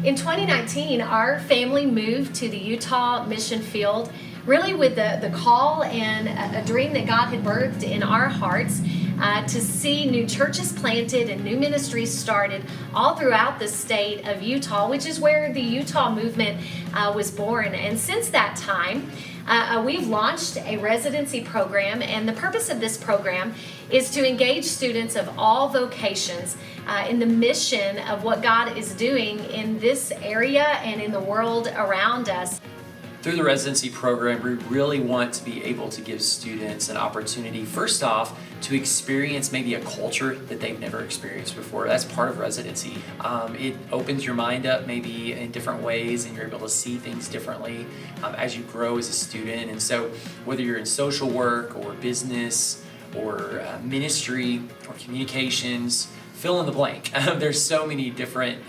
In 2019, our family moved to the Utah mission field, really with the call and a dream that God had birthed in our hearts to see new churches planted and new ministries started all throughout the state of Utah, which is where the Utah movement was born. And since that time, we've launched a residency program, and the purpose of this program is to engage students of all vocations in the mission of what God is doing in this area and in the world around us. Through the residency program, we really want to be able to give students an opportunity, first off, to experience maybe a culture that they've never experienced before. That's part of residency. It opens your mind up maybe in different ways, and you're able to see things differently as you grow as a student. And so whether you're in social work or business or ministry or communications, fill in the blank. There's so many different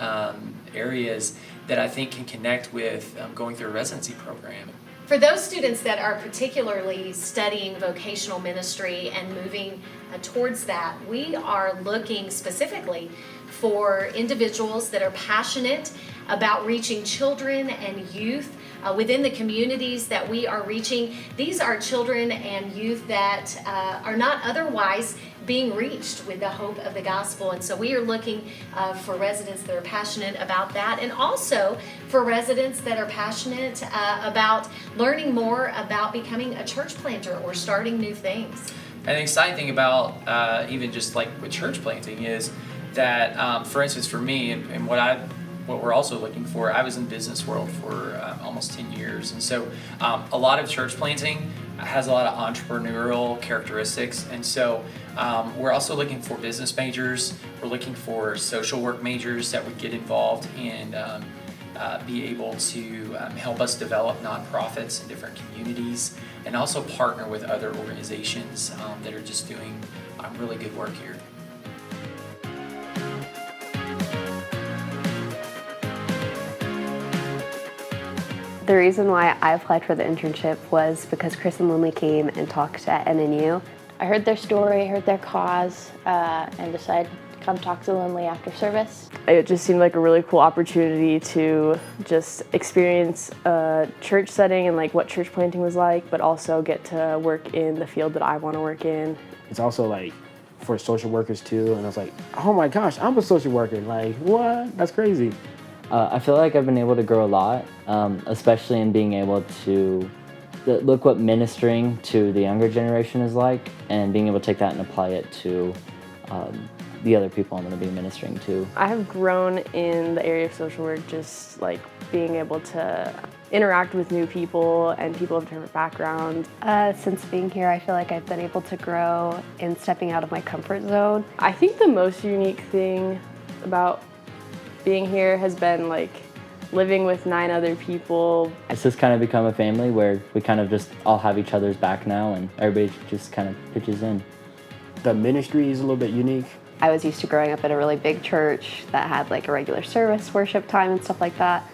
areas that I think can connect with going through a residency program. For those students that are particularly studying vocational ministry and moving towards that, we are looking specifically for individuals that are passionate about reaching children and youth within the communities that we are reaching. These are children and youth that are not otherwise being reached with the hope of the gospel. And so we are looking for residents that are passionate about that, and also for residents that are passionate about learning more about becoming a church planter or starting new things. And the exciting thing about even just like with church planting is that, for instance, for me and what we're also looking for, I was in the business world for almost 10 years. And so a lot of church planting has a lot of entrepreneurial characteristics. And so we're also looking for business majors. We're looking for social work majors that would get involved and be able to help us develop nonprofits in different communities, and also partner with other organizations that are just doing really good work here. The reason why I applied for the internship was because Chris and Lindley came and talked at NNU. I heard their story, heard their cause, and decided to come talk to Lindley after service. It just seemed like a really cool opportunity to just experience a church setting and like what church planting was like, but also get to work in the field that I want to work in. It's also like for social workers too, and I was like, oh my gosh, I'm a social worker. Like, what? That's crazy. I feel like I've been able to grow a lot, especially in being able to look what ministering to the younger generation is like, and being able to take that and apply it to the other people I'm going to be ministering to. I have grown in the area of social work, just like being able to interact with new people and people of different backgrounds. Since being here, I feel like I've been able to grow in stepping out of my comfort zone. I think the most unique thing about being here has been like living with 9 other people. It's just kind of become a family where we kind of just all have each other's back now, and everybody just kind of pitches in. The ministry is a little bit unique. I was used to growing up in a really big church that had like a regular service, worship time and stuff like that.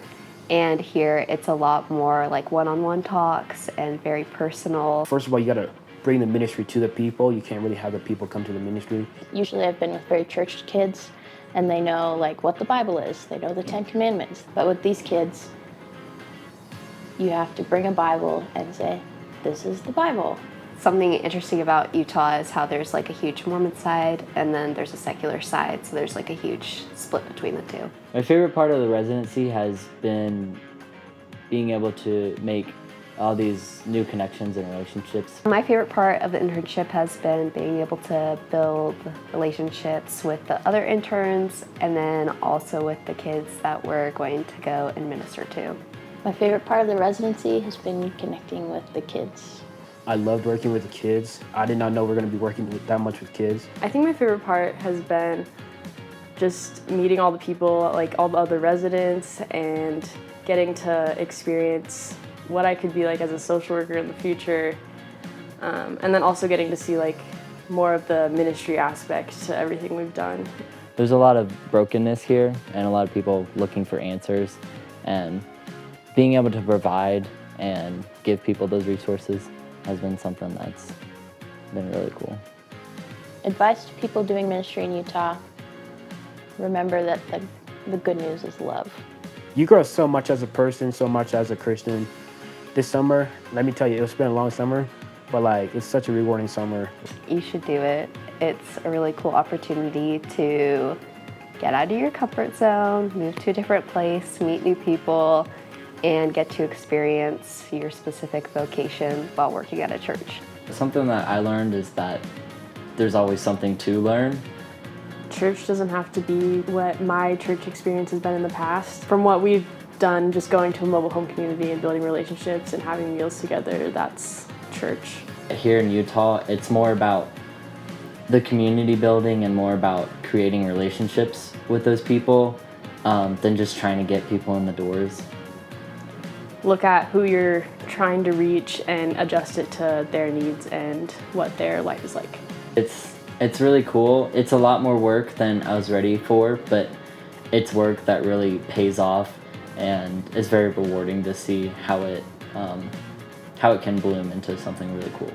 And here it's a lot more like one-on-one talks and very personal. First of all, you gotta bring the ministry to the people. You can't really have the people come to the ministry. Usually I've been with very churched kids, and they know like what the Bible is. They know the 10 Commandments. But with these kids, you have to bring a Bible and say, this is the Bible. Something interesting about Utah is how there's like a huge Mormon side and then there's a secular side, so there's like a huge split between the two. My favorite part of the residency has been being able to make all these new connections and relationships. My favorite part of the internship has been being able to build relationships with the other interns and then also with the kids that we're going to go and minister to. My favorite part of the residency has been connecting with the kids. I loved working with the kids. I did not know we were going to be working that much with kids. I think my favorite part has been just meeting all the people, like all the other residents, and getting to experience what I could be like as a social worker in the future, and then also getting to see like more of the ministry aspect to everything we've done. There's a lot of brokenness here and a lot of people looking for answers, and being able to provide and give people those resources has been something that's been really cool. Advice to people doing ministry in Utah: remember that the good news is love. you grow so much as a person, so much as a Christian. This summer, let me tell you, it's been a long summer, but like it's such a rewarding summer. You should do it. It's a really cool opportunity to get out of your comfort zone, move to a different place, meet new people, and get to experience your specific vocation while working at a church. Something that I learned is that there's always something to learn. Church doesn't have to be what my church experience has been in the past. From what we've done, just going to a mobile home community and building relationships and having meals together, that's church. Here in Utah, it's more about the community building and more about creating relationships with those people than just trying to get people in the doors. Look at who you're trying to reach and adjust it to their needs and what their life is like. It's really cool. It's a lot more work than I was ready for, but it's work that really pays off and is very rewarding to see how it can bloom into something really cool.